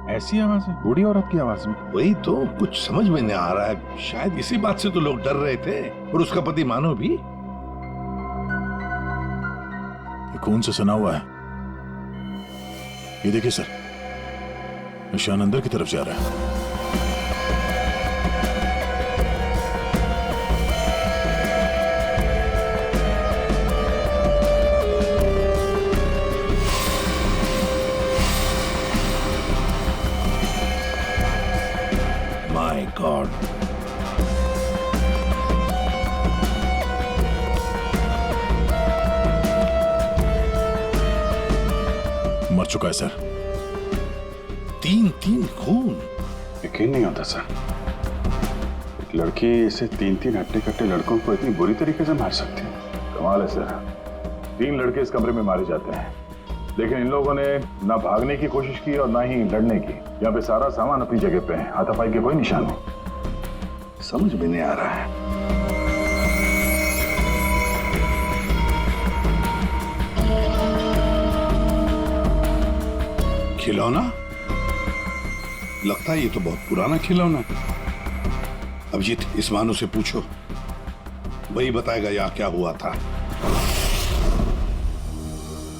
ऐसी आवाज है, बूढ़ी औरत की आवाज में? वही तो कुछ समझ में नहीं आ रहा है। शायद इसी बात से तो लोग डर रहे थे और उसका पति मानो भी। ये खून से सना हुआ है। ये देखिए सर, निशान अंदर की तरफ जा रहा है। माय गॉड, मर चुका है सर। 3 खून। यकीन नहीं होता सर, एक लड़की इसे 3 हट्टे कट्टे लड़कों को इतनी बुरी तरीके से मार सकती है। कमाल है सर। 3 लड़के इस कमरे में मारे जाते हैं, लेकिन इन लोगों ने ना भागने की कोशिश की और ना ही लड़ने की। यहाँ पे सारा सामान अपनी जगह पे है, हाथापाई के कोई निशान नहीं। समझ में नहीं आ रहा है। खिलौना लगता है, ये तो बहुत पुराना खिलौना है। अभिजीत, इस मानो से पूछो, वही बताएगा यहाँ क्या हुआ था।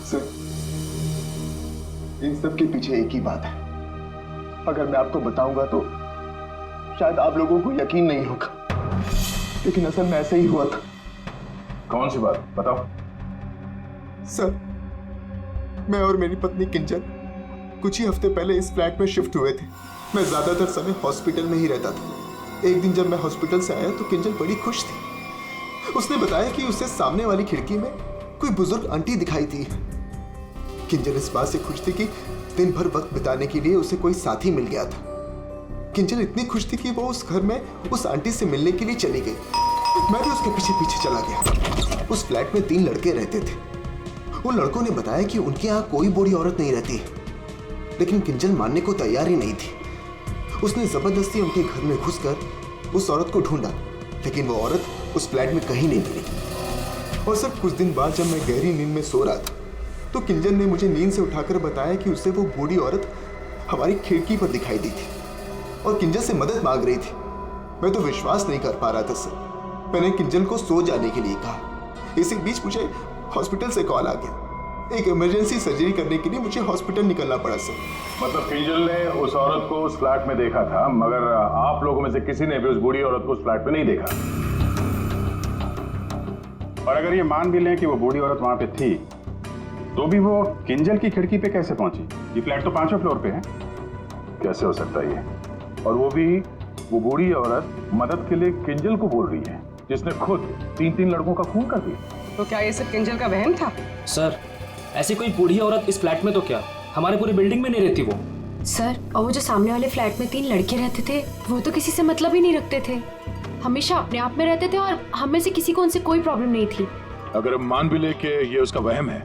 सर, इन सब के पीछे एक ही बात है। अगर मैं आपको बताऊंगा तो शायद आप लोगों को यकीन नहीं होगा, लेकिन असल में ऐसा ही हुआ था। कौन सी बात बताओ। सर, मैं और मेरी पत्नी किंजल कुछ ही हफ्ते पहले इस फ्लैट में शिफ्ट हुए थे। मैं ज्यादातर समय हॉस्पिटल में ही रहता था। एक दिन जब मैं हॉस्पिटल से आया तो किंजल बड़ी खुश थी। उसने बताया कि उसे सामने वाली खिड़की में कोई बुजुर्ग आंटी दिखाई थी। किंजल इस बात से खुश थी कि दिन भर वक्त बिताने के लिए उसे कोई साथी मिल गया था। किंजल इतनी खुश थी कि वो उस घर में उस आंटी से मिलने के लिए चली गई। मैं भी उसके पीछे पीछे चला गया। उस फ्लैट में 3 लड़के रहते थे। उन लड़कों ने बताया कि उनके यहाँ कोई बूढ़ी औरत नहीं रहती, लेकिन किंजल मानने को तैयार ही नहीं थी। उसने जबरदस्ती उनके घर में घुसकर उस औरत को ढूंढा, लेकिन वो औरत उस फ्लैट में कहीं नहीं मिली। और सर, कुछ दिन बाद जब मैं गहरी नींद में सो रहा था तो किंजल ने मुझे नींद से उठाकर बताया कि उसे वो बूढ़ी औरत हमारी खिड़की पर दिखाई दी थी और किंजल से मदद मांग रही थी। मैं तो विश्वास नहीं कर पा रहा था सर। मैंने किंजल को सो जाने के लिए कहा। इसी बीच मुझे हॉस्पिटल से कॉल आ गया। एक इमरजेंसी सर्जरी करने के लिए मुझे हॉस्पिटल निकलना पड़ा सर। मतलब किंजल ने उस औरत को उस फ्लैट में देखा था, मगर आप लोगों में से किसी ने भी उस बूढ़ी औरत को उस फ्लैट में नहीं देखा। और अगर ये मान भी लें कि वो बूढ़ी औरत वहां पे थी, तो भी वो किंजल की खिड़की पे कैसे पहुंची? ये फ्लैट तो 5वें फ्लोर पे है। कैसे हो सकता है ये? और वो भी वो बूढ़ी औरत मदद के लिए किंजल को बोल रही है, जिसने खुद 3 लड़कों का खून कर दिया। तो क्या ये सब किंजल का वहम था? सर, ऐसी कोई बूढ़ी औरत इस फ्लैट में तो क्या हमारे पूरी बिल्डिंग में नहीं रहती वो। सर, और वो जो सामने वाले फ्लैट में 3 लड़के रहते थे, वो तो किसी से मतलब ही नहीं रखते थे। हमेशा अपने आप में रहते थे और हम में से किसी को उनसे कोई प्रॉब्लम नहीं थी। अगर हम मान भी ले कि ये उसका वहम है,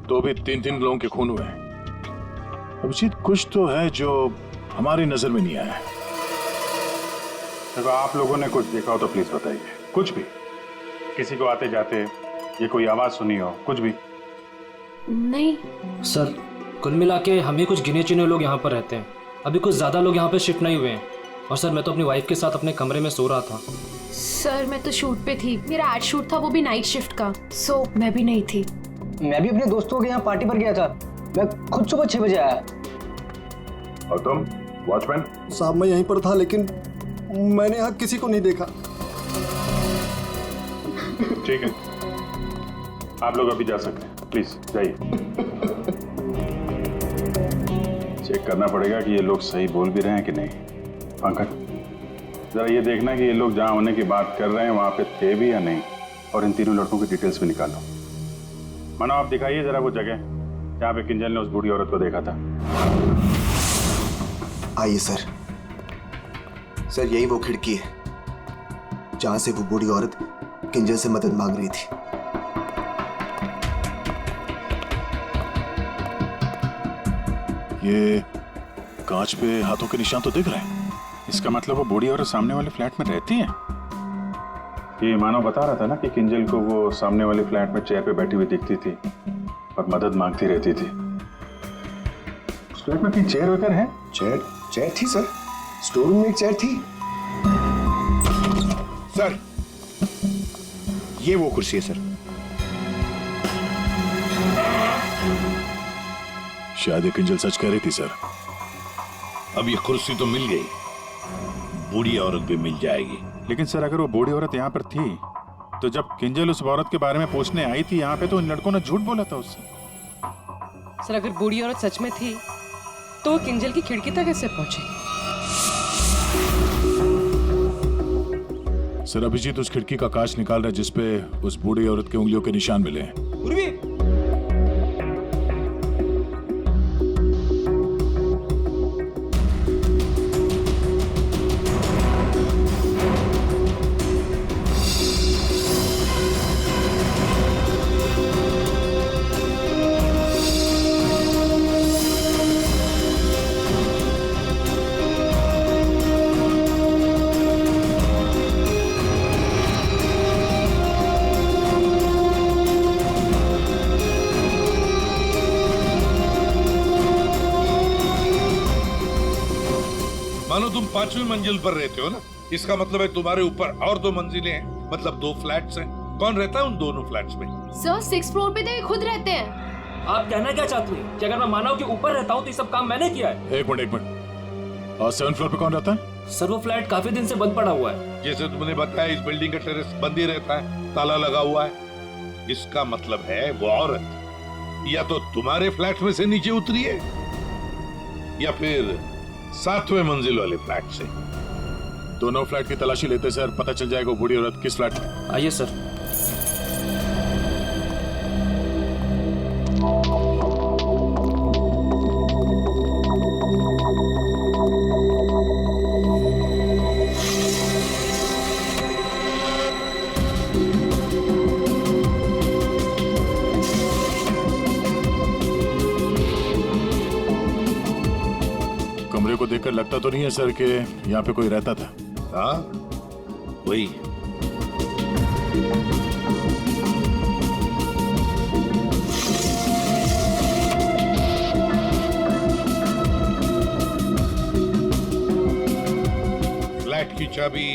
तो भी 3 लोगों के खून हुए हैं। अभिजीत, कुछ तो है जो हमारी नजर में नहीं आया। देखो, आप लोगों ने कुछ देखा हो तो प्लीज बताइए। कुछ भी, किसी को आते जाते ये कोई आवाज सुनी हो, कुछ भी? नहीं सर, कुल मिला के हम ही कुछ गिने चुने लोग यहाँ पर रहते हैं। अभी कुछ ज्यादा लोग यहाँ पे शिफ्ट नहीं हुए हैं। और सर, मैं तो अपनी वाइफ के साथ अपने कमरे में सो रहा था। सर, मैं तो शूट पे थी। मेरा एड शूट था, वो भी नाइट शिफ्ट का, सो मैं भी नहीं थी। मैं भी अपने दोस्तों के यहाँ पार्टी पर गया था। मैं खुद सुबह 6 बजे आया। और तुम वॉचमैन? साहब, मैं यहीं पर था, लेकिन मैंने यहाँ किसी को नहीं देखा। ठीक है, आप लोग अभी जा सकते हैं। प्लीज जाइए। चेक करना पड़ेगा कि ये लोग सही बोल भी रहे हैं कि नहीं। पंकज, जरा ये देखना कि ये लोग जहां होने की बात कर रहे हैं वहां पे थे भी या नहीं, और इन 3 लड़कों की डिटेल्स भी निकालो। मानो, आप दिखाइए जरा वो जगह जहां पे किंजल ने उस बूढ़ी औरत को देखा था। आइए सर। सर, यही वो खिड़की है जहां से वो बूढ़ी औरत किंजल से मदद मांग रही थी। ये कांच पे हाथों के निशान तो दिख रहे हैं। इसका मतलब वो बूढ़ी औरत सामने वाले फ्लैट में रहती है। ये मानो बता रहा था ना कि किंजल को वो सामने वाले फ्लैट में चेयर पे बैठी हुई दिखती थी और मदद मांगती रहती थी। फ्लैट में कोई चेयर वगैरह है? चेयर थी सर, स्टोर रूम में एक चेयर थी। सर, ये वो कुर्सी है सर। शायद ये किंजल सच कह रही थी सर। अब ये कुर्सी तो मिल गई, बूढ़ी औरत भी मिल जाएगी। लेकिन सर अगर वो बूढ़ी औरत यहाँ पर थी तो जब किंजल उस औरत के बारे में पूछने आई थी यहाँ पे तो उन लड़कों ने झूठ बोला था उससे। सर अगर बूढ़ी औरत सच में थी तो वो किंजल की खिड़की तक कैसे पहुंची? सर अभिजीत उस खिड़की का कांच निकाल रहा है जिसपे उस बूढ़ी औरत के उंगलियों के निशान मिले हैं। मानो तुम 5वीं मंजिल पर रहते हो ना, इसका मतलब है तुम्हारे ऊपर और 2 मंजिलें हैं, मतलब 2 फ्लैट्स हैं। कौन रहता है उन दोनों फ्लैट्स में? सर 6th फ्लोर पे तो ये खुद रहते हैं। आप कहना क्या चाहती हैं कि अगर मैं मानव के ऊपर रहता हूँ तो ये सब काम मैंने किया है? एक मिनट। और 7th फ्लोर पे कौन रहता है? सर वो फ्लैट काफी दिन से बंद पड़ा हुआ है। जैसे तुमने बताया इस बिल्डिंग का टेरेस बंद ही रहता है, ताला लगा हुआ है। इसका मतलब है वो औरत या तो तुम्हारे फ्लैट में से नीचे उतरी है या फिर 7वें मंजिल वाले फ्लैट से। दोनों फ्लैट की तलाशी लेते सर, पता चल जाएगा बूढ़ी औरत किस फ्लैट में। आइए सर। कमरे को देखकर लगता तो नहीं है सर कि यहाँ पे कोई रहता था। हाँ वही। फ्लैट की चाबी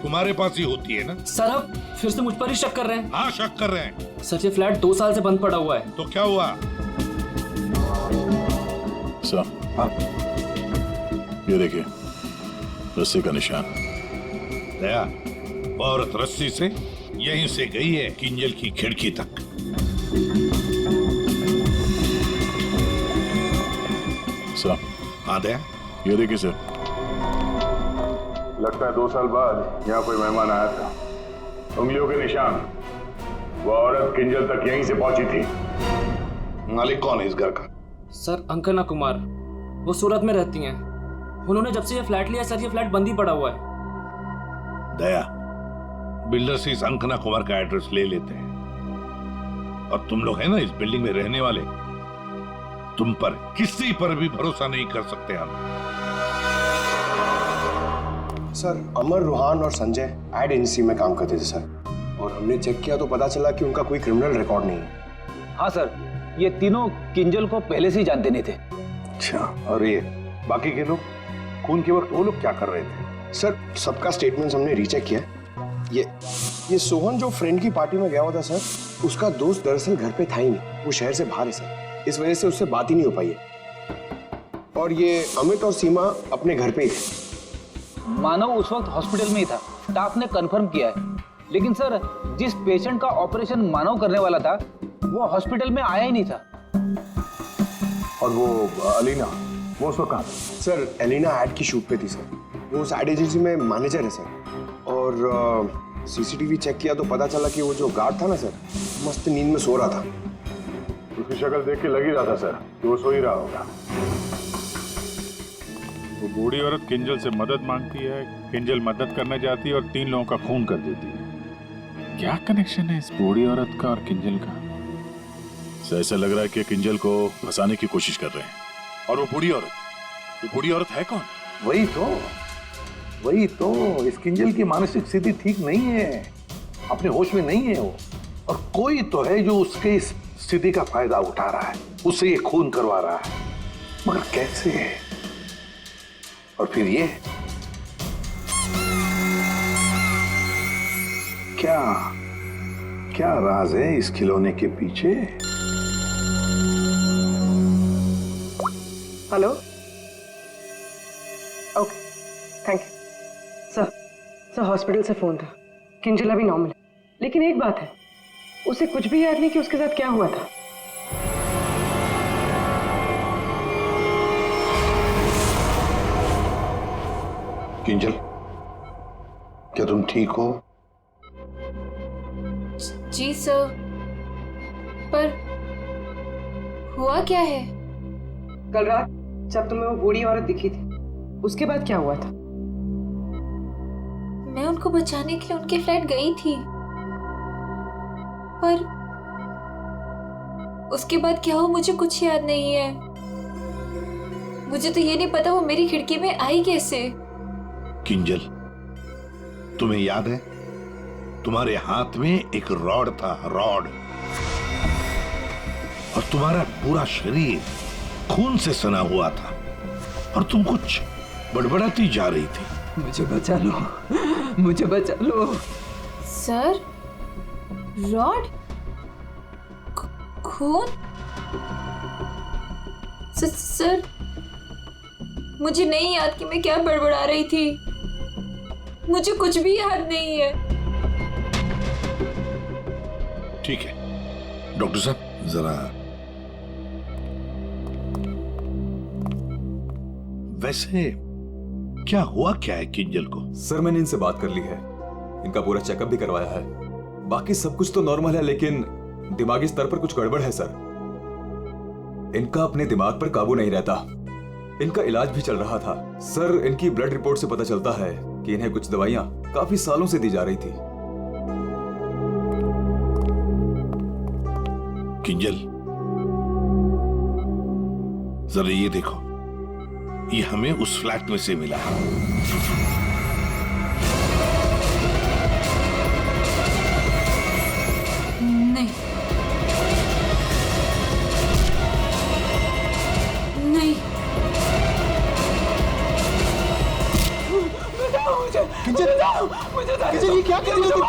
तुम्हारे पास ही होती है ना? सर आप फिर से मुझ पर ही शक कर रहे हैं? हाँ शक कर रहे हैं। सर ये फ्लैट 2 साल से बंद पड़ा हुआ है। तो क्या हुआ? सर ये देखिए रस्सी का निशान। दया, वो औरत रस्सी से यहीं से गई है किंजल की खिड़की तक। सर हाँ दया, ये देखिए सर। लगता है 2 साल बाद यहाँ कोई मेहमान आया था। उंगलियों के निशान। वो औरत किंजल तक यहीं से पहुंची थी। मालिक कौन है इस घर का? सर अंकना कुमार, वो सूरत में रहती हैं। उन्होंने जब से ये फ्लैट लिया सर ये फ्लैट बंद ही पड़ा हुआ है। दया, बिल्डर से इस अंकना कुमार का एड्रेस ले लेते हैं। और तुम लोग है ना इस बिल्डिंग में रहने वाले, तुम पर किसी पर भी भरोसा नहीं कर सकते हम। सर अमर, रोहान और संजय एड एजेंसी में काम करते थे सर, और हमने चेक किया तो पता चला कि उनका कोई क्रिमिनल रिकॉर्ड नहीं है। हाँ सर, ये तीनों किंजल को पहले से ही जानते नहीं थे। अच्छा, और ये बाकी के लोग खून के वक्त वो लोग क्या कर रहे थे? सर सबका स्टेटमेंट्स हमने रीचेक किया। ये सोहन जो फ्रेंड की पार्टी में गया हुआ था सर, उसका दोस्त दरअसल घर पे था ही नहीं, वो शहर से बाहर है सर, इस वजह से उससे बात ही नहीं हो पाई है। और ये अमित और सीमा अपने घर पे ही थे। मानव उस वक्त हॉस्पिटल में ही था, स्टाफ ने कंफर्म किया है। लेकिन सर जिस पेशेंट का ऑपरेशन मानव करने वाला था वो हॉस्पिटल में आया ही नहीं था। और वो अलीना, वो उसको कहाँ? सर एलिना एड की शूट पे थी सर, वो उस एड एजेंसी में मैनेजर है सर। और सीसीटीवी चेक किया तो पता चला कि वो जो गार्ड था ना सर, मस्त नींद में सो रहा था। उसकी शक्ल देख के लग ही रहा था सर कि वो सो ही रहा होगा। वो बूढ़ी औरत किंजल से मदद मांगती है, किंजल मदद करने जाती है और 3 लोगों का खून कर देती है। क्या कनेक्शन है इस बूढ़ी औरत का और किंजल का? ऐसा लग रहा है कि किंजल को फंसाने की कोशिश कर रहे हैं। और वो बूढ़ी औरत है कौन? वही तो इस किंजल की मानसिक स्थिति ठीक नहीं है, अपने होश में नहीं है वो। और कोई तो है जो उसके इस स्थिति का फायदा उठा रहा है, उससे ये खून करवा रहा है। मगर कैसे? और फिर ये क्या क्या राज है इस खिलौने के पीछे? Hello, okay, thank you. Sir hospital से फोन था। किंजल अभी नॉर्मल है, लेकिन एक बात है, उसे कुछ भी याद नहीं कि उसके साथ क्या हुआ था। किंजल, क्या तुम ठीक हो? जी सर, पर हुआ क्या है? कल रात जब तुम्हें वो बूढ़ी औरत दिखी थी, उसके बाद क्या हुआ था? मैं उनको बचाने के लिए उनके फ्लैट गई थी, पर उसके बाद क्या हुआ मुझे कुछ याद नहीं है। मुझे तो ये नहीं पता वो मेरी खिड़की में आई कैसे। किंजल, तुम्हें याद है तुम्हारे हाथ में एक रॉड था, रॉड, और तुम्हारा पूरा शरीर खून से सना हुआ था और तुम कुछ बड़बड़ाती जा रही थी। मुझे बचा लो, मुझे बचा लो। सर, रॉड, खून? सर, मुझे नहीं याद कि मैं क्या बड़बड़ा रही थी। मुझे कुछ भी याद नहीं है। ठीक है डॉक्टर साहब, जरा वैसे क्या हुआ क्या है किंजल को? सर, मैंने इनसे बात कर ली है, इनका पूरा चेकअप भी करवाया है। बाकी सब कुछ तो नॉर्मल है, लेकिन दिमागी स्तर पर कुछ गड़बड़ है सर। इनका अपने दिमाग पर काबू नहीं रहता। इनका इलाज भी चल रहा था सर। इनकी ब्लड रिपोर्ट से पता चलता है कि इन्हें कुछ दवाइयां काफी सालों से दी जा रही थी। किंजल, जरा ये देखो, ये हमें उस फ्लैट में से मिला है। नहीं, नहीं, किंजल, किंजल, ये क्या कर रही हो तुम?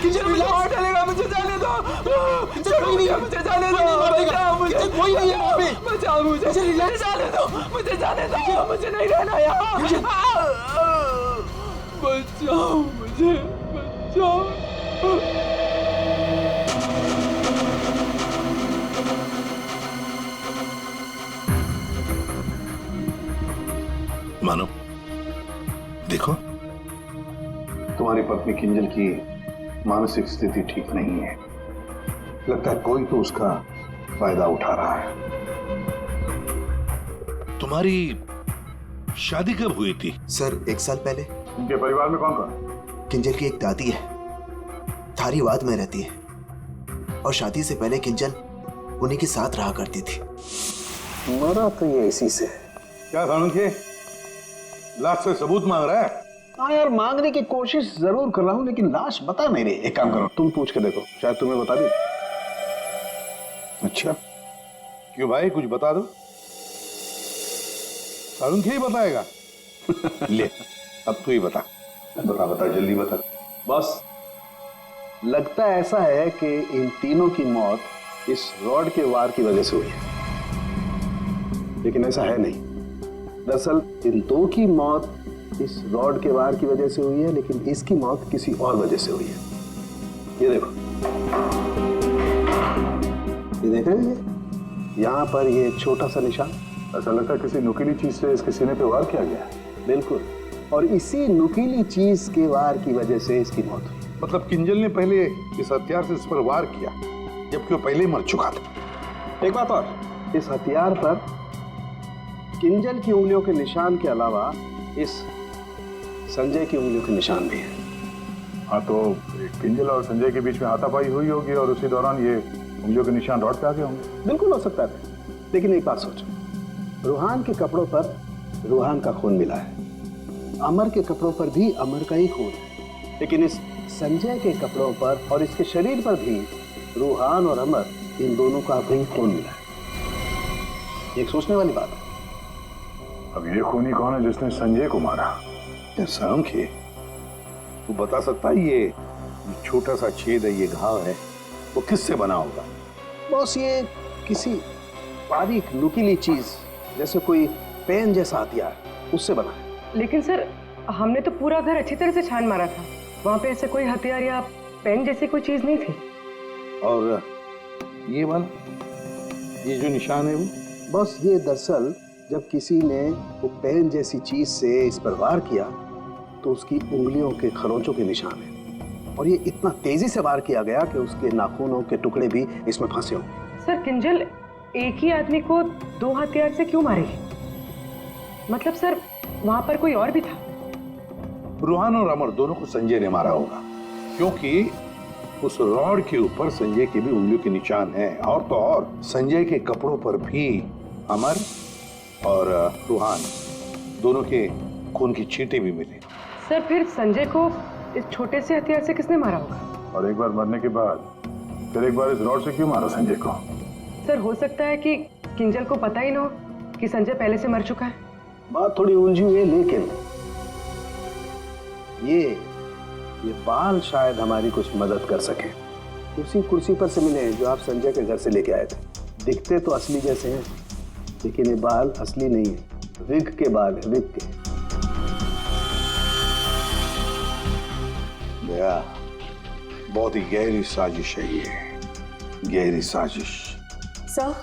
किंजल, मुझे मार डालेगा, मुझे जाने दो। किंजल, कोई नहीं है, मुझे जाने दो। किंजल, कोई नहीं है वहाँ पे। बचाओ मुझे, मुझे जाने दो, मुझे जाने दो, मुझे नहीं रहना यहाँ। बचाओ मुझे, बचाओ। मानो, देखो, तुम्हारी पत्नी किंजल की मानसिक स्थिति ठीक नहीं है। लगता है कोई तो उसका फायदा उठा रहा है। तुम्हारी शादी कब हुई थी? सर, 1 साल पहले। इनके परिवार में कौन कौन? किंजल की एक दादी है, धारीवाद में रहती है, और शादी से पहले किंजल उन्हीं के साथ रहा करती थी। मरा तो ये इसी से। क्या सानुखे, लाश से सबूत मांग रहा है? हाँ यार, मांगने की कोशिश जरूर कर रहा हूं, लेकिन लाश बता नहीं रही। एक काम करो, तुम पूछ के देखो, शायद तुम्हें बता दे। अच्छा, क्यों भाई, कुछ बता दो। सानुखे ही बताएगा। ले, अब तू ही बता। बता बता, जल्दी बता। बस, लगता ऐसा है कि इन तीनों की मौत इस रॉड के वार की वजह से हुई है, लेकिन ऐसा है नहीं। दरअसल इन दो की मौत इस रॉड के वार की वजह से हुई है, लेकिन इसकी मौत किसी और वजह से हुई है। ये देखो, ये देख रहे हैं, यहाँ पर ये छोटा सा निशान। ऐसा लगता है किसी नुकीली चीज से इसके सीने पे वार किया गया है। बिल्कुल, और इसी नुकीली चीज के वार की वजह से इसकी मौत हुई। मतलब किंजल ने पहले इस हथियार से इस पर वार किया, जबकि वो पहले ही मर चुका था। एक बात और, इस हथियार पर किंजल की उंगलियों के निशान के अलावा इस संजय की उंगलियों के निशान भी है। हाँ, तो किंजल और संजय के बीच में हाथापाई हुई होगी और उसी दौरान ये उंगलियों के निशान रॉड पे आ गए होंगे। बिल्कुल हो सकता है, लेकिन एक बात सोचो, रूहान के कपड़ों पर रूहान का खून मिला है, अमर के कपड़ों पर भी अमर का ही खून है, लेकिन इस संजय के कपड़ों पर और इसके शरीर पर भी रूहान और अमर, इन दोनों का भी खून मिला है। एक सोचने वाली बात है। अब ये खूनी कौन है जिसने संजय को मारा? सांखे, तू बता सकता है ये छोटा सा छेद है, ये घाव है, वो किससे बना होगा? बॉस ये किसी बारीक नुकीली चीज जैसे कोई पेन जैसा हथियार उससे बना है। लेकिन सर हमने तो पूरा घर अच्छी तरह से छान मारा था, वहां पे ऐसे कोई हथियार या पेन जैसी कोई चीज नहीं थी। और ये वाला, ये जो निशान है वो? बस ये दरअसल जब किसी ने वो पेन जैसी चीज से इस पर वार किया तो उसकी उंगलियों के खरोंचों के निशान है, और ये इतना तेजी से वार किया गया कि उसके नाखूनों के टुकड़े भी इसमें फंसे होंगे। सर किंजल एक ही आदमी को दो हथियार से क्यों मारेगी? मतलब सर वहां पर कोई और भी था? रूहान और अमर दोनों को संजय ने मारा होगा, क्योंकि उस रॉड के ऊपर संजय की भी उंगलियों के निशान हैं, और तो और संजय के कपड़ों पर भी अमर और रूहान दोनों के खून की छींटे भी मिले। सर फिर संजय को इस छोटे से हथियार से किसने मारा होगा? और एक बार मरने के बाद फिर एक बार इस रॉड से क्यों मारा संजय को? सर हो सकता है कि किंजल को पता ही ना हो कि संजय पहले से मर चुका है। बात थोड़ी उलझी हुई है, लेकिन ये बाल शायद हमारी कुछ मदद कर सके। उसी कुर्सी पर से मिले जो आप संजय के घर से लेके आए थे। दिखते तो असली जैसे हैं, लेकिन ये बाल असली नहीं है, विग के बाल है, विग के। बहुत ही गहरी साजिश है ये, गहरी साजिश। सर,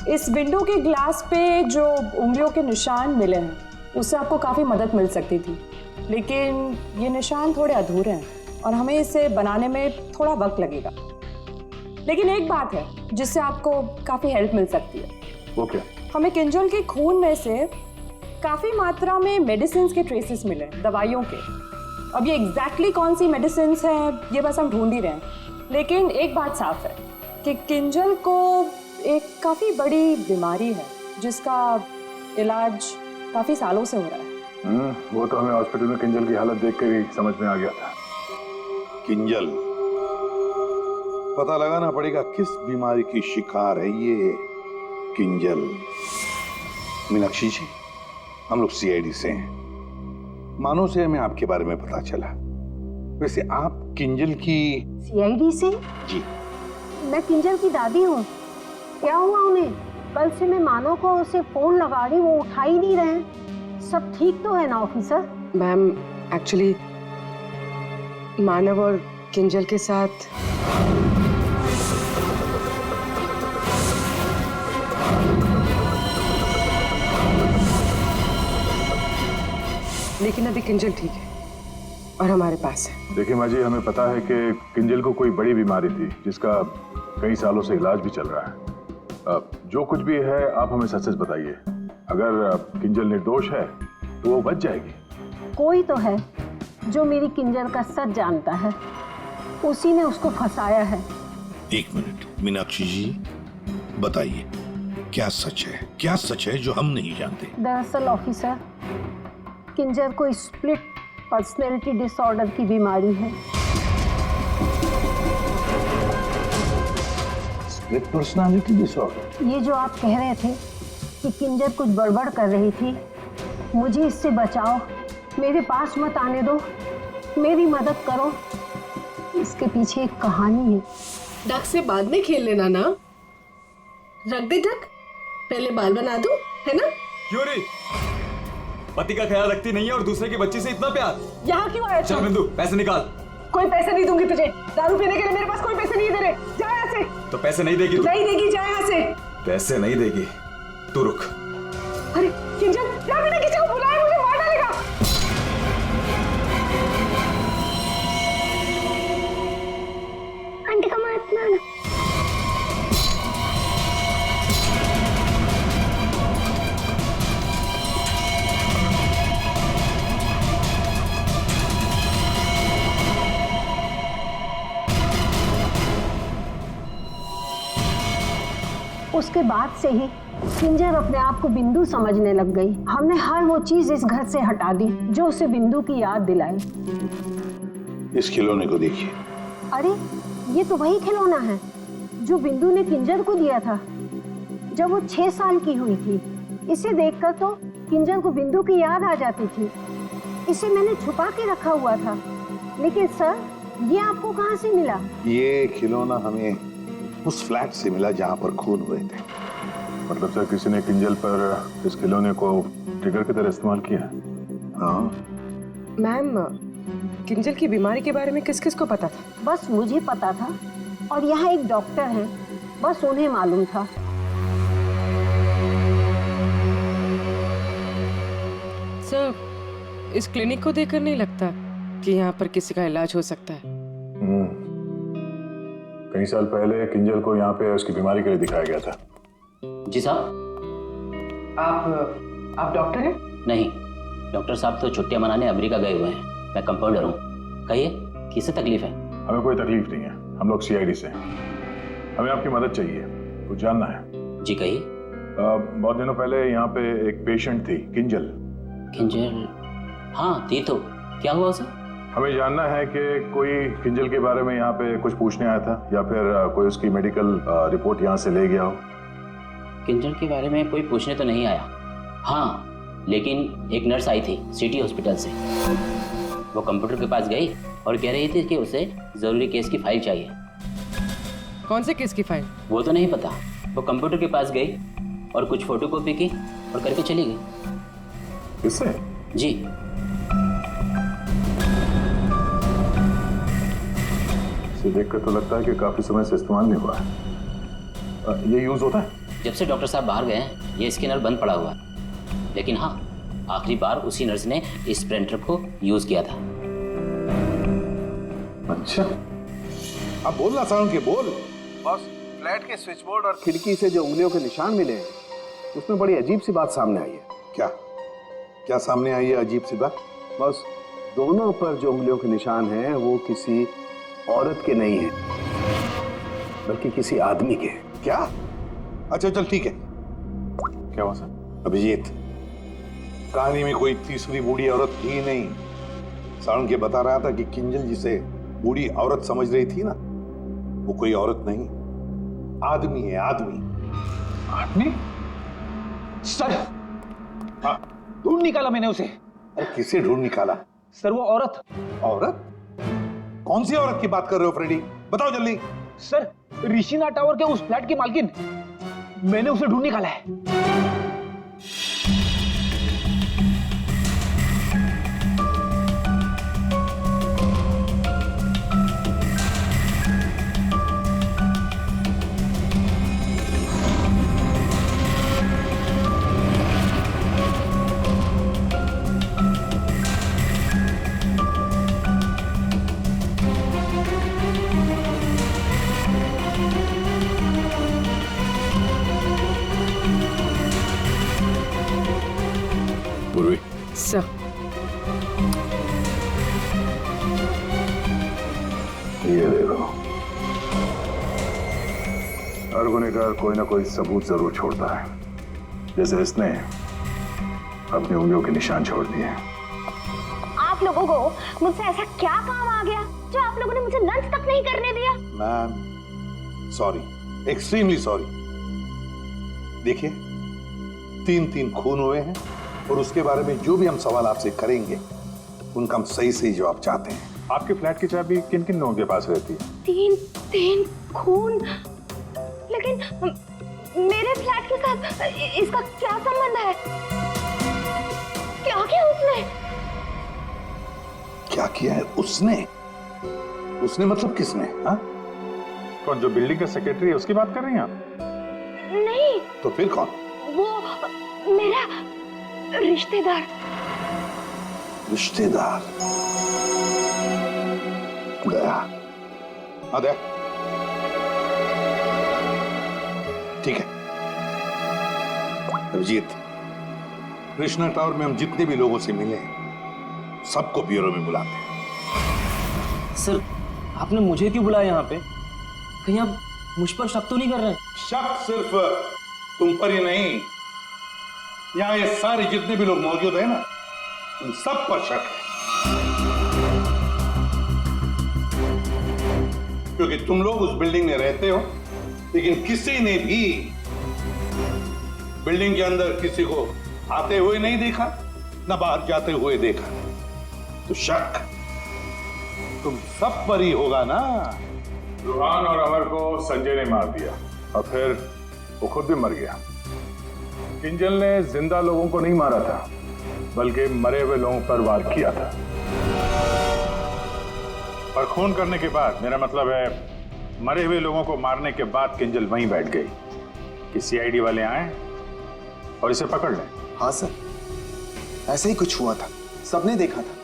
इस विंडो के ग्लास पे जो उंगलियों के निशान मिले हैं उससे आपको काफ़ी मदद मिल सकती थी, लेकिन ये निशान थोड़े अधूरे हैं और हमें इसे बनाने में थोड़ा वक्त लगेगा। लेकिन एक बात है जिससे आपको काफ़ी हेल्प मिल सकती है। वो क्या? हमें किंजल के खून में से काफ़ी मात्रा में मेडिसिन के ट्रेसेस मिले, दवाइयों के। अब ये एग्जैक्टली कौन सी मेडिसिन हैं ये बस हम ढूंढ ही रहे हैं, लेकिन एक बात साफ है कि किंजल को एक काफ़ी बड़ी बीमारी है जिसका इलाज काफ़ी सालों से हो रहा है। वो तो हमें हॉस्पिटल में किंजल की हालत देख कर ही समझ में आ गया था। किंजल, पता लगाना पड़ेगा किस बीमारी की शिकार है ये किंजल। मीनाक्षी जी, हम लोग सीआईडी से हैं, मानो से हमें आपके बारे में पता चला। वैसे आप किंजल की? सीआईडी से? जी। मैं किंजल की दादी हूँ। क्या हुआ उन्हें? कल से मैं मानो को उसे फोन लगा रही, वो उठा ही नहीं रहे। सब ठीक तो है ना ऑफिसर? मैम एक्चुअली मानव और किंजल के साथ लेकिन अभी किंजल ठीक है और हमारे पास है। देखिए माँ जी, हमें पता है कि किंजल को कोई बड़ी बीमारी थी जिसका कई सालों से इलाज भी चल रहा है। जो कुछ भी है आप हमें सच सच बताइए। अगर किंजल निर्दोष है तो वो बच जाएगी। कोई तो है जो मेरी किंजल का सच जानता है, उसी ने उसको फंसाया है। एक मिनट मीनाक्षी जी, बताइए क्या सच है, क्या सच है जो हम नहीं जानते? दरअसल ऑफिसर, किंजल को स्प्लिट पर्सनैलिटी डिसऑर्डर की बीमारी है। Split personality disorder? ये जो आप कह रहे थे कि किंजल कुछ गड़बड़ कर रही थी, मुझे इससे बचाओ, मेरे पास मत आने दो, मेरी मदद करो। इसके पीछे एक कहानी है। डक से बाद में खेल लेना ना, रख दे डक, पहले बाल बना दो, है ना? क्यों रे? पति का ख्याल रखती नहीं है और दूसरे की बच्ची से इतना प्यार। यहाँ क्यों आया? चल बिंदु, पैसे निकाल। कोई पैसे नहीं दूंगी तुझे, दारू पीने के लिए मेरे पास कोई पैसे नहीं दे रहे। जा यहाँ से। तो पैसे नहीं देगी तू? नहीं देगी, जा यहाँ से। पैसे नहीं देगी, तू रुक। अरे किंजल, या मैंने किसी को बुलाया, मुझे मार डालेगा। आंटी का मत मारना। उसके बाद से ही किंजल अपने आप को बिंदु समझने लग गई। हमने हर वो चीज इस घर से हटा दी जो उसे बिंदु की याद दिलाई। इस खिलौने को देखिए। अरे ये तो वही खिलौना है जो बिंदु ने किंजल को दिया था जब वो 6 साल की हुई थी। इसे देखकर तो किंजल को बिंदु की याद आ जाती थी। इसे मैंने छुपा के रखा हुआ था। लेकिन सर, ये आपको कहाँ से मिला? ये खिलौना हमें उस फ्लैट से मिला जहाँ पर खून हुए थे। मतलब सर किसी ने किंजल पर इस खिलौने को ट्रिगर की तरह इस्तेमाल किया? हाँ। मैम, किंजल की बीमारी के बारे में किस किस को पता था? बस मुझे पता था और यहाँ एक डॉक्टर है, बस उन्हें मालूम था। सर, इस क्लिनिक को देखकर नहीं लगता कि यहाँ पर किसी का इलाज हो सकता है। कई साल पहले किंजल को यहाँ पे उसकी बीमारी के लिए दिखाया गया था। जी साहब। आप डॉक्टर हैं? नहीं, डॉक्टर साहब तो छुट्टियां मनाने अमेरिका गए हुए हैं। मैं कंपाउंडर हूँ। कहिए, किससे तकलीफ है? हमें कोई तकलीफ नहीं है, हम लोग सीआईडी से हैं। हमें आपकी मदद चाहिए, कुछ जानना है। जी कहिए। बहुत दिनों पहले यहाँ पे एक पेशेंट थी, किंजल। किंजल? हाँ थी तो, क्या हुआ उसे? हमें जानना है कि कोई किंजल के बारे में यहाँ पे कुछ पूछने आया था या फिर कोई उसकी मेडिकल रिपोर्ट यहाँ से ले गया हो। किंजल के बारे में कोई पूछने तो नहीं आया। हाँ, लेकिन एक नर्स आई थी सिटी हॉस्पिटल से। वो कंप्यूटर के पास गई और कह रही थी कि उसे जरूरी केस की फाइल चाहिए। कौन से केस की फाइल? वो तो नहीं पता। वो कंप्यूटर के पास गई और कुछ फोटोकॉपी की और करके चली गई। किससे? जी। इसे देखकर तो लगता है कि काफी समय से इस्तेमाल नहीं हुआ है। ये यूज होता है? जब से डॉक्टर साहब बाहर गए हैं ये स्कैनर बंद पड़ा हुआ है। लेकिन हाँ, आखिरी बार उसी नर्स ने इस प्रिंटर को यूज किया था। अच्छा, अब बोल ना साउंड के बोल। बॉस, फ्लैट के स्विच बोर्ड और खिड़की से जो उंगलियों के निशान मिले हैं उसमें बड़ी अजीब सी बात सामने आई है। क्या क्या सामने आई है अजीब सी बात? बस, दोनों पर जो उंगलियों के निशान हैं वो किसी औरत के नहीं है बल्कि किसी आदमी के। क्या? अच्छा चल ठीक है। क्या हुआ सर? अभिजीत, कहानी में कोई तीसरी बूढ़ी औरत थी नहीं। साउंड के बता रहा था कि किंजल जिसे बूढ़ी औरत समझ रही थी ना, वो कोई औरत नहीं, आदमी है। आदमी? आदमी? सर, हाँ, ढूंढ निकाला मैंने उसे। अरे किसे ढूंढ निकाला? सर, वो औरत। औरत? कौन सी औरत की बात कर रहे हो फ्रेडी? बताओ जल्दी। सर, ऋषिना टावर के उस फ्लैट की मालकिन। मैंने उसे ढूंढ निकाला है। सर, ये देखो, हर गुनहगार कोई ना कोई सबूत जरूर छोड़ता है, जैसे इसने अपनी उंगलियों के निशान छोड़ दिए। आप लोगों को मुझसे ऐसा क्या काम आ गया जो आप लोगों ने मुझे लंच तक नहीं करने दिया? Ma'am, sorry, extremely sorry. देखिए, 3 खून हुए हैं और उसके बारे में जो भी हम सवाल आपसे करेंगे उनका हम सही सही जवाब चाहते हैं। आपके फ्लैट की चाबी किन किन लोगों के पास रहती है? 3 खून, लेकिन मेरे फ्लैट के साथ इसका क्या संबंध है? क्या किया उसने? क्या किया है उसने? उसने मतलब किसने? हाँ? कौन, जो बिल्डिंग का सेक्रेटरी है उसकी बात कर रही हैं आप? नहीं। तो फिर कौन? वो मेरा रिश्तेदार। रिश्तेदार? दया। हाँ दया, ठीक है। अभिजीत, कृष्णा टावर में हम जितने भी लोगों से मिले सबको ब्यूरो में बुलाते हैं। सर, आपने मुझे क्यों बुलाया यहाँ पे? कहीं आप मुझ पर शक तो नहीं कर रहे? शक सिर्फ तुम पर ही नहीं, यहाँ ये सारे जितने भी लोग मौजूद हैं ना, उन सब पर शक है। क्योंकि तुम लोग उस बिल्डिंग में रहते हो, लेकिन किसी ने भी बिल्डिंग के अंदर किसी को आते हुए नहीं देखा, ना बाहर जाते हुए देखा, तो शक तुम सब पर ही होगा ना। रूहान और अमर को संजय ने मार दिया और फिर वो खुद भी मर गया। किंजल ने जिंदा लोगों को नहीं मारा था, बल्कि मरे हुए लोगों पर वार किया था। और खून करने के बाद, मेरा मतलब है मरे हुए लोगों को मारने के बाद किंजल वहीं बैठ गई कि सीआईडी वाले आए और इसे पकड़ लें। हाँ सर, ऐसे ही कुछ हुआ था, सबने देखा था।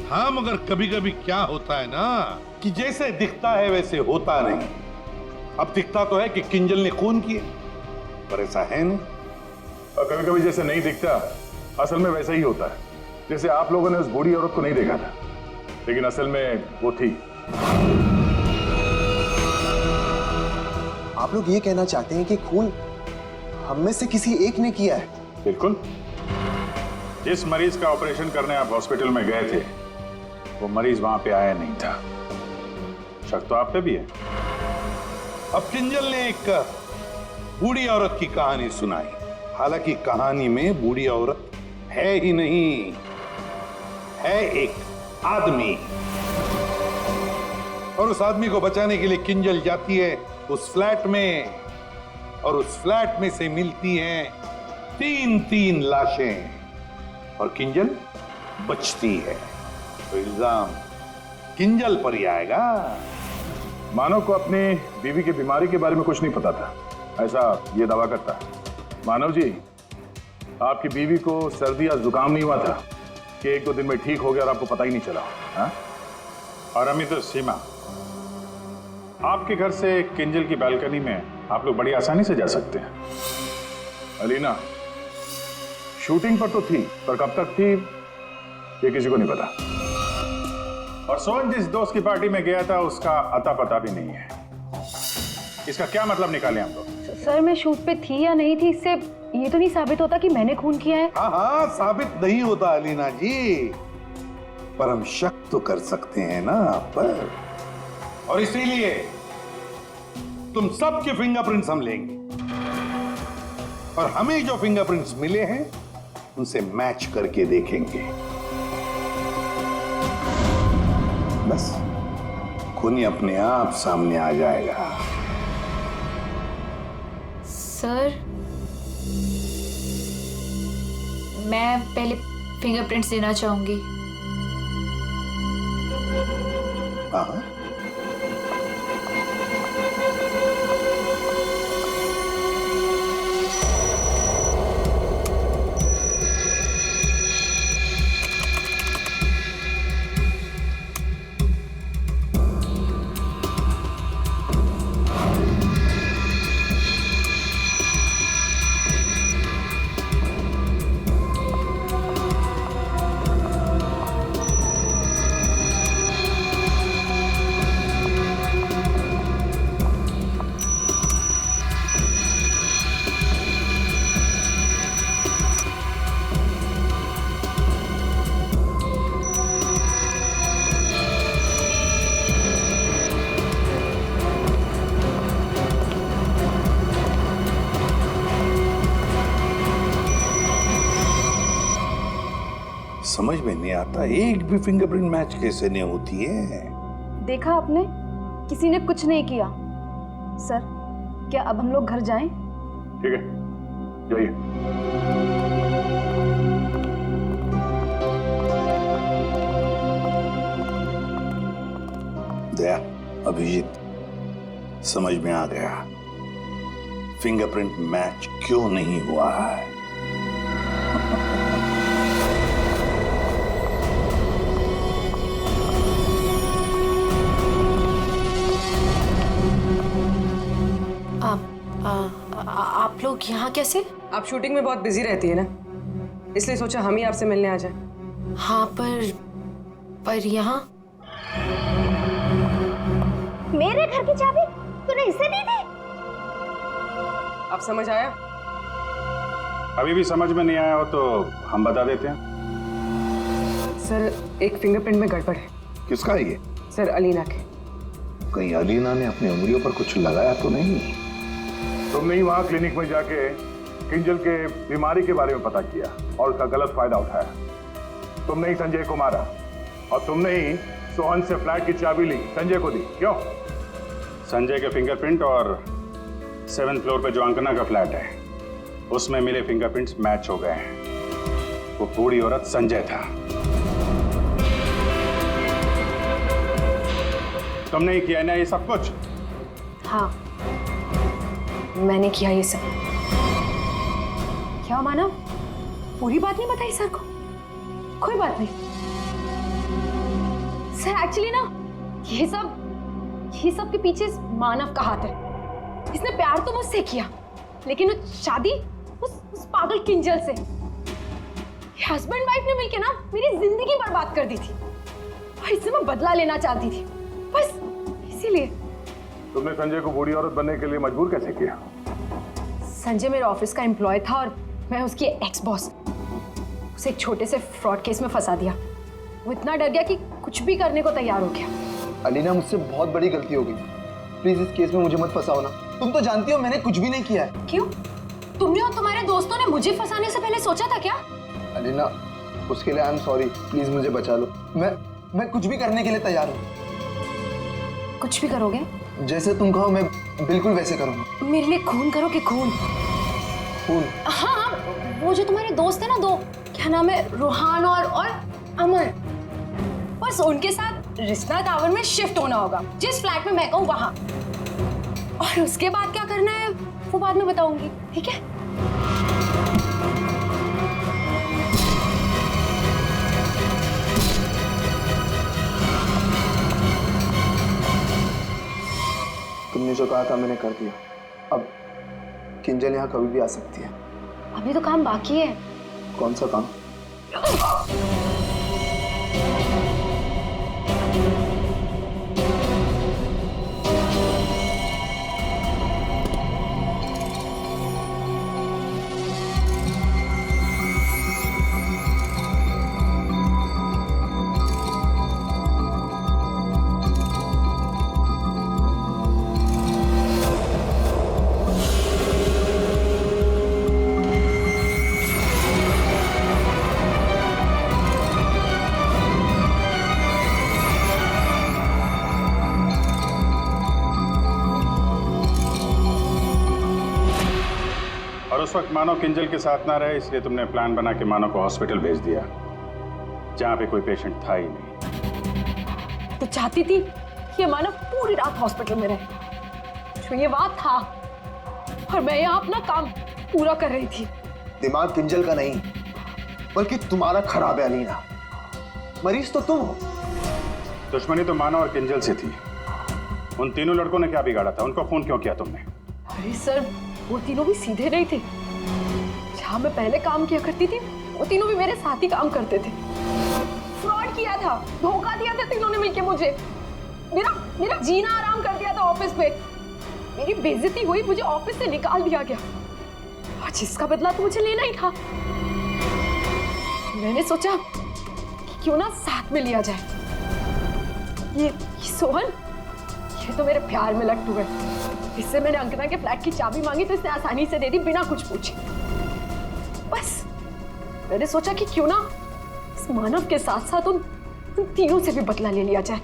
हाँ, मगर कभी कभी क्या होता है ना कि जैसे दिखता है वैसे होता नहीं। अब दिखता तो है कि किंजल ने खून किए, पर ऐसा है नहीं। और कभी कभी जैसे नहीं दिखता, असल में वैसा ही होता है। जैसे आप लोगों ने उस बूढ़ी औरत को नहीं देखा था, लेकिन असल में वो थी। आप लोग ये कहना चाहते हैं कि खून हम में से किसी एक ने किया है? बिल्कुल। जिस मरीज का ऑपरेशन करने आप हॉस्पिटल में गए थे, वो मरीज वहां पे आया नहीं था। शक तो आप पे भी है। अब किंजल ने एक बूढ़ी औरत की कहानी सुनाई। हालांकि कहानी में बूढ़ी औरत है ही नहीं, है एक आदमी। और उस आदमी को बचाने के लिए किंजल जाती है उस फ्लैट में, और उस फ्लैट में से मिलती हैं 3 लाशें, और किंजल बचती है। तो इल्जाम किंजल पर ही आएगा। मानव को अपनी बीवी की बीमारी के बारे में कुछ नहीं पता था, ऐसा ये दावा करता है। मानव जी, आपकी बीवी को सर्दी या जुकाम नहीं हुआ था कि 1-2 दिन में ठीक हो गया और आपको पता ही नहीं चला? हाँ? और अमित तो सीमा, आपके घर से किंजल की बालकनी में आप लोग बड़ी आसानी से जा सकते हैं। अलीना शूटिंग पर तो थी, पर कब तक थी ये किसी को नहीं पता। और सोहन जिस दोस्त की पार्टी में गया था, उसका अता पता भी नहीं है। इसका क्या मतलब निकाले हम लोग? सर, मैं शूट पे थी या नहीं थी, इससे ये तो नहीं साबित होता कि मैंने खून किया है। हाँ, साबित नहीं होता अलीना जी, पर हम शक तो कर सकते हैं ना आप पर। और इसीलिए तुम सबके फिंगरप्रिंट्स हम लेंगे, और हमें जो फिंगरप्रिंट्स मिले हैं उनसे मैच करके देखेंगे। बस खूनी अपने आप सामने आ जाएगा। सर, मैं पहले फिंगरप्रिंट्स देना चाहूंगी। हाँ, समझ में नहीं आता, एक भी फिंगरप्रिंट मैच कैसे नहीं होती है। देखा आपने, किसी ने कुछ नहीं किया। सर, क्या अब हम लोग घर जाएं? ठीक है, जाइए। दया, अभिजीत, समझ में आ गया फिंगरप्रिंट मैच क्यों नहीं हुआ है। आप लोग यहाँ कैसे? आप शूटिंग में बहुत बिजी रहती है ना, इसलिए सोचा हम ही आपसे मिलने आ जाएं। हाँ, पर यहाँ मेरे घर की चाबी तूने इसे दी थी? अब समझ आया? अभी भी समझ में नहीं आया हो तो हम बता देते हैं। सर, एक फिंगरप्रिंट में गड़बड़ है। किसका है ये? सर, अलीना के। कहीं अलीना ने अपनी उंगलियों पर कुछ लगाया तो नहीं? तुमने ही वहां क्लिनिक में जाके किंजल के बीमारी के बारे में पता किया और उसका गलत फायदा उठाया। तुमने ही संजय को मारा और तुमने ही सोहन से फ्लैट की चाबी ली, संजय को दी, क्यों? संजय के फिंगरप्रिंट और 7th फ्लोर पे जो अंकना का फ्लैट है उसमें मिले फिंगरप्रिंट्स मैच हो गए हैं। वो बूढ़ी औरत संजय था। तुमने ही किया ना ये सब कुछ? हाँ, मैंने किया ये सब। क्या मानव, पूरी बात नहीं बताई सर को? कोई बात नहीं सर, एक्चुअली ना ये सब के पीछे मानव का हाथ है। इसने प्यार तो मुझसे किया, लेकिन वो शादी उस पागल किंजल से। हस्बैंड वाइफ ने मिलकर ना मेरी जिंदगी बर्बाद कर दी थी और इससे मैं बदला लेना चाहती थी, बस इसीलिए। तुमने संजय को बूढ़ी औरत बनने के लिए मजबूर कैसे किया? संजय मेरे ऑफिस का एम्प्लॉय था और मैं उसकी एक्स बॉस। उसे एक छोटे से फ्रॉड केस में फंसा दिया। वो इतना डर गया कि कुछ भी करने को तैयार हो गया। अलीना, मुझसे बहुत बड़ी गलती हो गई, प्लीज इस केस में मुझे मत फंसाओ ना। तुम तो जानती हो मैंने कुछ भी नहीं किया है। क्यों? तुमने और तुम्हारे दोस्तों ने मुझे फंसाने से पहले सोचा था क्या? अलीना, उसके लिए आई एम सॉरी, प्लीज मुझे बचा लो। मैं कुछ भी करने के लिए तैयार हूँ। कुछ भी करोगे? जैसे तुम कहो मैं बिल्कुल वैसे करूँगा। मेरे लिए खून करोगे? खून? खून? हाँ, वो जो तुम्हारे दोस्त है ना, दो, क्या नाम है, रोहान और अमर, बस उनके साथ रिश्ता टावर में शिफ्ट होना होगा, जिस फ्लैट में मैं कहूँ वहां। और उसके बाद क्या करना है वो बाद में बताऊंगी, ठीक है? तुमने जो कहा था मैंने कर दिया। अब किंजल यहाँ कभी भी आ सकती है। अभी तो काम बाकी है। कौन सा काम? उस वक्त मानव किंजल के साथ ना रहे, इसलिए तुमने प्लान बना के मानव को हॉस्पिटल भेज दिया जहां पे कोई पेशेंट था ही नहीं। तो चाहती थी कि ये मानव पूरी रात हॉस्पिटल में रहे, जो ये बात था, और मैं यहाँ अपना काम पूरा कर रही थी। दिमाग किंजल का नहीं बल्कि तुम्हारा खराब है अलीना। मरीज तो तुम हो। दुश्मनी तो मानव और किंजल से थी। उन तीनों लड़कों ने क्या बिगाड़ा था? उनको फोन क्यों किया तुमने? अरे सर, वो तीनों भी सीधे नहीं थे। जहाँ मैं पहले काम किया करती थी वो तीनों भी मेरे साथ ही काम करते थे। फ्रॉड किया था, धोखा दिया था तीनों ने मिलके मुझे। मेरा जीना आराम कर दिया था ऑफिस पे। मेरी बेइज्जती हुई, मुझे ऑफिस से निकाल दिया गया और जिसका बदला तो मुझे लेना ही था। मैंने सोचा कि क्यों ना साथ में लिया जाए। ये सोहन, ये तो मेरे प्यार में लट्टू है। इससे मैंने अंकना के फ्लैट की चाबी मांगी तो इसने आसानी से दे दी, बिना कुछ पूछे। बस मैंने सोचा कि क्यों ना इस मानव के साथ साथ उन तीनों से भी बदला ले लिया जाए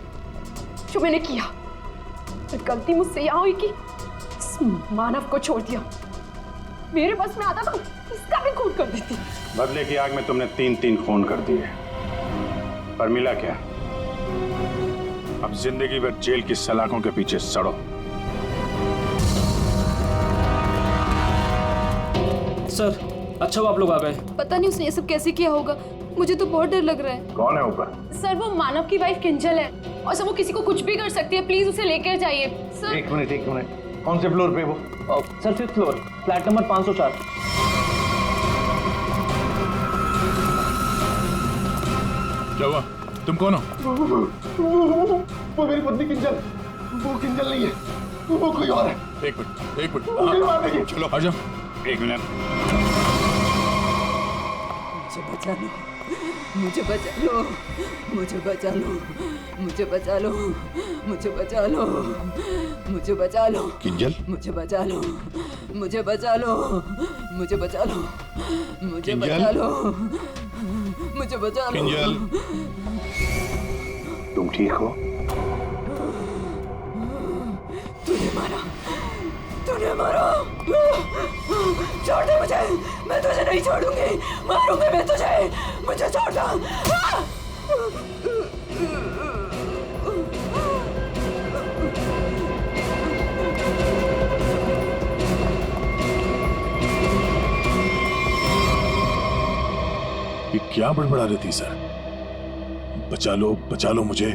जो मैंने किया। तो गलती मुझसे यहां हुई कि इस मानव को छोड़ दिया। मेरे बस में आता तो इसका भी खून कर देती। बदले की आग में तुमने 3 खून कर दिए, पर मिला क्या? अब जिंदगी भर जेल की सलाखों के पीछे सड़ो। सर, अच्छा वो आप लोग आ गए। पता नहीं उसने ये सब कैसे किया होगा, मुझे तो बहुत डर लग रहा है। कौन है ऊपर? सर, वो मानव की वाइफ किंजल है और सर वो किसी को कुछ भी कर सकती है। प्लीज उसे लेकर जाइए सर। एक मिनट, कौन से फ्लोर पे वो? Sir 5th floor, flat number 504। क्या हुआ? तुम कौन हो? वो मेरी पत्नी किंजल। वो किंजल नहीं है, वो कोई और है। एक मिनट। चलो आ जाओ। 1 मिनट। मुझे बचा लो, मुझे बचा लो, मुझे बचा लो, मुझे बचा लो, मुझे बचा लो, मुझे बचा लो, किंजल मुझे बचा लो, मुझे बचा लो, मुझे बचा लो, मुझे किंजल? बचा लो, मुझे बचा लो। किंजल तुम ठीक हो? तूने मारा, तूने मारा। छोड़ दे मुझे, मैं तुझे नहीं छोड़ूंगी, मारूंगी मैं तुझे, मुझे छोड़ दो। ये क्या बड़बड़ा रही थी सर? बचा लो मुझे।